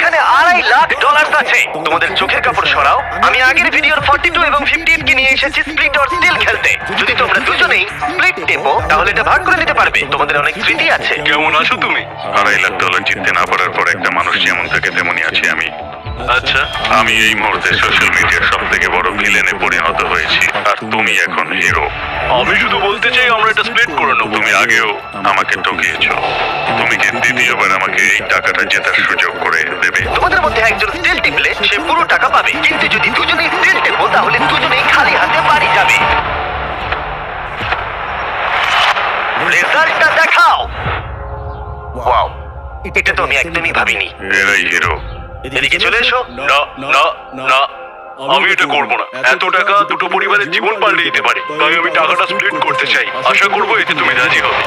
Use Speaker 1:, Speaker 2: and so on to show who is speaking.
Speaker 1: এখানে $2.5 লাখ আছে। তোমাদের চোখের কাপড় সরাও। আমি আগের ভিডিওর 42 এবং 58 কে নিয়ে এসেছি স্প্লিট অর স্টিল খেলতে। যদি তোমরা দুজনেই স্প্লিট টেপো তাহলে এটা ভাগ করে নিতে পারবে। তোমাদের অনেক স্মৃতি আছে।
Speaker 2: কেমন আছো তুমি?
Speaker 3: $2.5 লাখ জিততে না পারার পর একটা মানুষ যেমন থাকে তেমনই আছি আমি।
Speaker 2: আচ্ছা,
Speaker 3: আমি এই মুহূর্তে সোশ্যাল মিডিয়ার সব থেকে বড় ভিলেনে পরিণত হয়েছি, আর তুমি এখন হিরো।
Speaker 2: আমি শুধু বলতে চাই আমরা এটা স্প্লিট করে নেবো।
Speaker 3: তুমি আগেও আমাকে ঠকিয়েছো। তুমি কি দ্বিতীয়বার আমাকে এই টাকাটা জেতার সুযোগ করে দেবে?
Speaker 1: তোমাদের মধ্যে একজন স্টিল টিপলে সে পুরো টাকা পাবে, কিন্তু যদি দুজনেই স্টিল টেপো তাহলে দুজনেই খালি হাতে বাড়ি যাবে। রেজাল্টটা দেখাও। ওয়াও, এটা তো আমি একদমই ভাবিনি।
Speaker 3: এরাই হিরো।
Speaker 1: এদিকে চলে এসো।
Speaker 2: না না না, আমি এটা করবো না। এত টাকা দুটো পরিবারের জীবন পাল্টে দিতে পারে, তাই আমি টাকাটা স্প্লিট করতে চাই। আশা করবো এতে তুমি রাজি হবে।